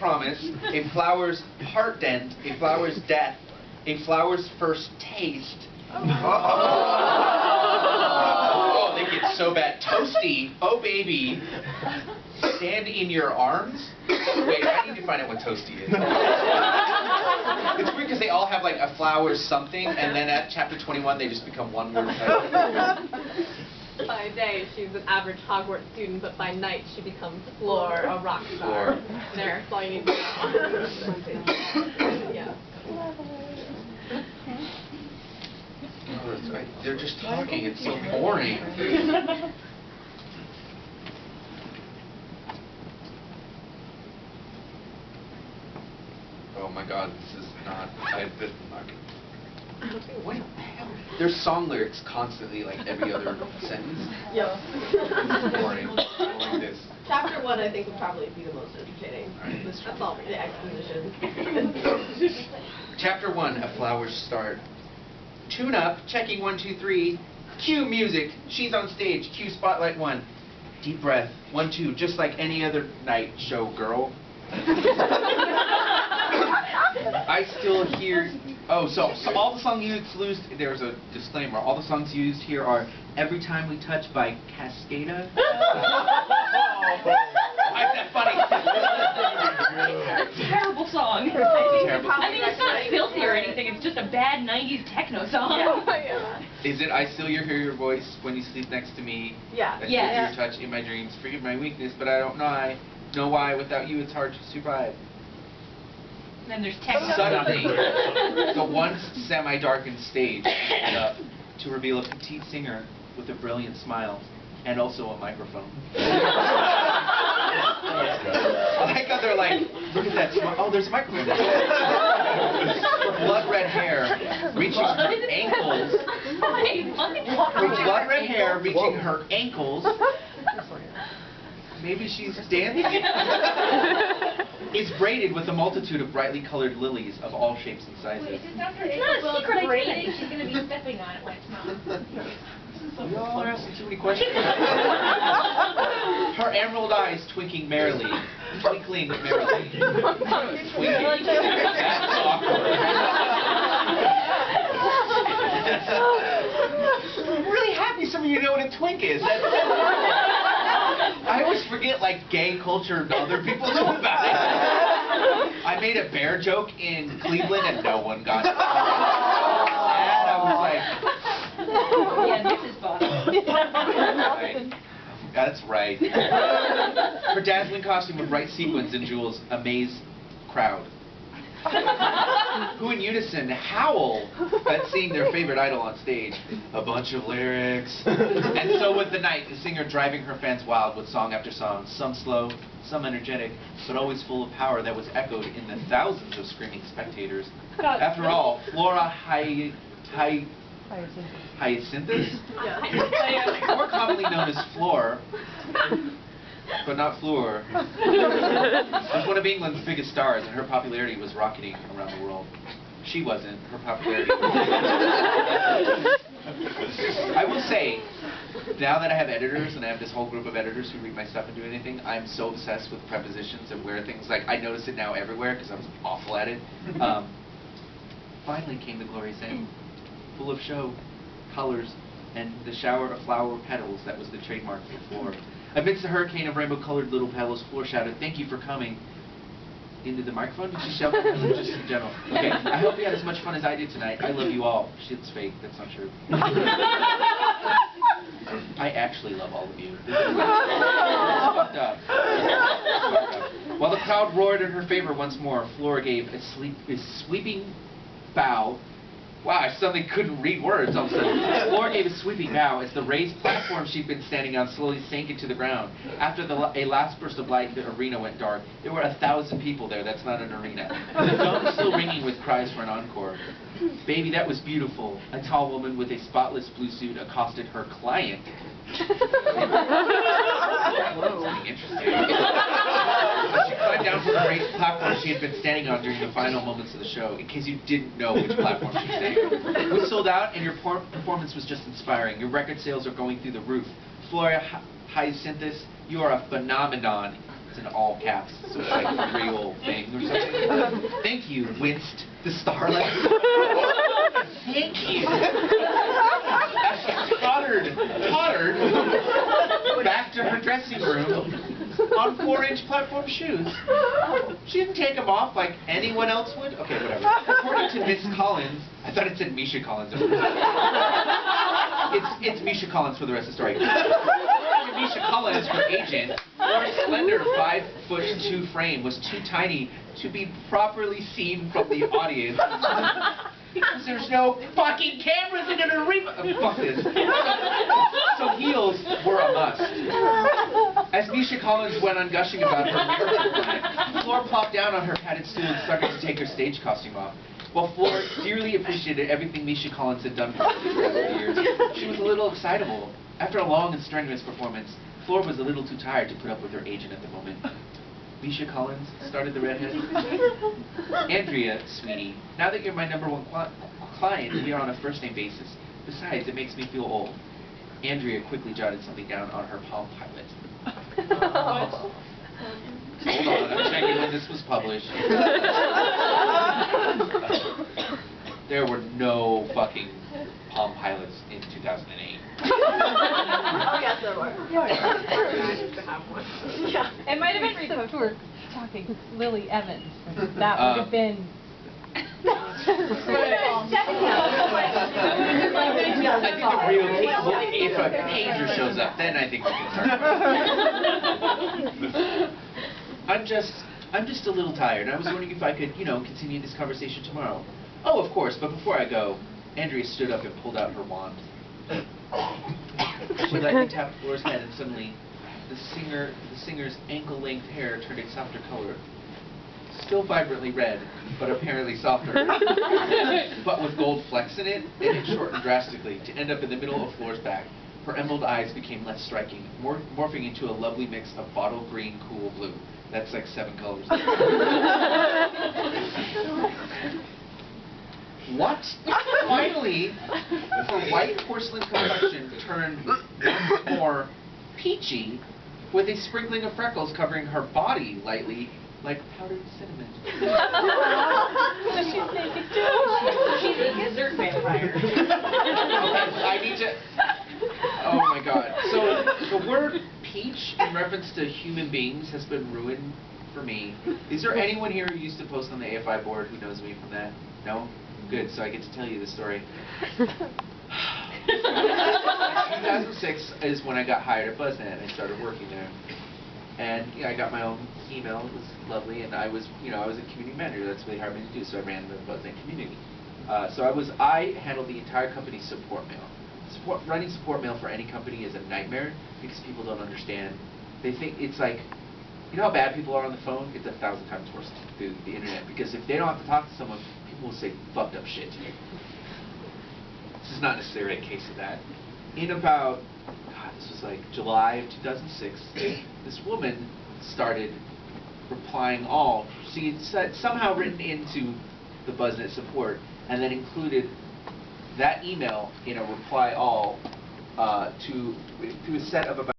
promise, a flower's heart dent, a flower's death, a flower's first taste. Oh, they get so bad. Toasty, oh baby, stand in your arms. Wait, I need to find out what toasty is. It's weird because they all have like a flower something, and then at chapter 21 they just become one word title. By day, she's an average Hogwarts student, but by night she becomes Floor, a rock star. There, that's all you need to know. Yeah. Oh, they're just talking. It's so boring. Oh my God, this is not. This is not good. What the hell? There's song lyrics constantly, like every other sentence. Yep. It's boring. I don't like this. Chapter 1, I think, would probably be the most entertaining. Right. That's all the exposition. Chapter 1, A Flower's Start. Tune up, checking 1, 2, 3. Cue music. She's on stage. Cue spotlight 1. Deep breath. 1, 2. Just like any other night show, girl. I still hear. Oh, so all the songs used. There's a disclaimer. All the songs used here are "Every Time We Touch" by Cascada. Isn't that funny? Terrible song. Terrible. I mean, it's not filthy or anything. It's just a bad '90s techno song. Yeah. Is it "I still hear your voice when you sleep next to me"? Yeah. I still hear your touch in my dreams. Forgive my weakness, but I don't know why. Without you, it's hard to survive. And then there's techno. Suddenly, the once semi-darkened stage opened up to reveal a petite singer with a brilliant smile and also a microphone. I like how they're like, look at that smile. Oh, there's a microphone. Her blood red hair reaching her ankles. Her blood red hair reaching her ankles. Maybe she's dancing. It's braided with a multitude of brightly colored lilies of all shapes and sizes. Wait, is that her It's not a ankle secret braided? identity. She's going to be stepping on it when it's not. Y'all are asking too many questions. Her emerald eyes twinkling merrily. Twinkling merrily. Twinkling. That's awkward. I'm really happy some of you know what a twink is. I always forget, like, gay culture and other people know about it. I made a bear joke in Cleveland and no one got it. And I was like... Yeah, this is fun. Right. That's right. Her dazzling costume with bright sequins and jewels amazed crowd, who in unison howl at seeing their favorite idol on stage. A bunch of lyrics. And so was the night, the singer driving her fans wild with song after song, some slow, some energetic, but always full of power that was echoed in the thousands of screaming spectators. After all, Flora Hyacinthus? Yeah. More commonly known as Floor, but not Floor, was one of England's biggest stars, and her popularity was rocketing around the world. She wasn't. Her popularity I will say, now that I have editors, and I have this whole group of editors who read my stuff and do anything, I'm so obsessed with prepositions and where things, like, I notice it now everywhere, because I was awful at it. Finally came the glorious end, full of show, colors, and the shower of flower petals that was the trademark for Floor. Amidst the hurricane of rainbow-colored little petals, Floor shouted, "Thank you for coming." Into the microphone? Did she shout that? Or just in general? Okay, I hope you had as much fun as I did tonight. I love you all. Shit's fake. That's not true. I actually love all of you. This is fucked up. While the crowd roared in her favor once more, Floor gave a sweeping bow. Wow, I suddenly couldn't read words all of a sudden. Floor gave a sweeping bow as the raised platform she'd been standing on slowly sank into the ground. After a last burst of light, the arena went dark. There were 1,000 people there. That's not an arena. The dome still ringing with cries for an encore. "Baby, that was beautiful." A tall woman with a spotless blue suit accosted her client. Something interesting. She climbed down from the raised platform she had been standing on during the final moments of the show, in case you didn't know which platform she was standing on. "We sold out, and your performance was just inspiring. Your record sales are going through the roof. Flora Hyacinthus, you are a phenomenon." It's in all caps, so it's like a real thing. Thank you, winced the starlet. Thank you. As she tottered back to her dressing room on 4-inch platform shoes. She didn't take them off like anyone else would. Okay, whatever. According to Miss Collins, I thought it said Misha Collins. It's Misha Collins for the rest of the story. According to Misha Collins, her agent, her slender 5'2" frame was too tiny to be properly seen from the audience. Because there's no fucking cameras in an arena. Fuck this. So heels were a must. As Misha Collins went on gushing about her miracle plan, Flor plopped down on her padded stool and started to take her stage costume off. While Flor dearly appreciated everything Misha Collins had done for her these past years, she was a little excitable. After a long and strenuous performance, Flor was a little too tired to put up with her agent at the moment. Misha Collins, started the redhead. Andrea, sweetie, now that you're my #1 client, we are on a first-name basis. Besides, it makes me feel old. Andrea quickly jotted something down on her Palm Pilot. Hold on, I'm checking when this was published. There were no fucking Palm Pilots in 2008. Oh, yes, there were. I used to have one. Yeah. It might have been If we were talking Lily Evans, that would have been. I think the real case, well, if a pager shows up, then I think we can start. I'm just a little tired. I was wondering if I could, continue this conversation tomorrow. Oh, of course, but before I go, Andrea stood up and pulled out her wand. She lightly tapped Flor's head, and suddenly, the singer's ankle-length hair turned a softer color. Still vibrantly red, but apparently softer. But with gold flecks in it, it shortened drastically to end up in the middle of Flor's back. Her emerald eyes became less striking, morphing into a lovely mix of bottle green, cool blue. That's like 7 colors. What? Finally, her white porcelain complexion turned once more peachy, with a sprinkling of freckles covering her body lightly, like powdered cinnamon. So she's naked too. She's a dessert vampire. I need to... Oh my god. So, the word peach in reference to human beings has been ruined for me. Is there anyone here who used to post on the AFI board who knows me from that? No? Good, so I get to tell you the story. 2006 is when I got hired at BuzzNet and I started working there. And I got my own email. It was lovely, and I was a community manager. That's what they hired me to do. So I ran the BuzzNet community. I handled the entire company's support mail. Running support mail for any company is a nightmare because people don't understand. They think it's like, you know how bad people are on the phone? It's 1,000 times worse through the internet, because if they don't have to talk to someone, people will say fucked up shit to you. This is not necessarily a case of that. In about, this was like July of 2006, this woman started replying all. She had somehow written into the BuzzNet support and then included that email in a reply all to a set of about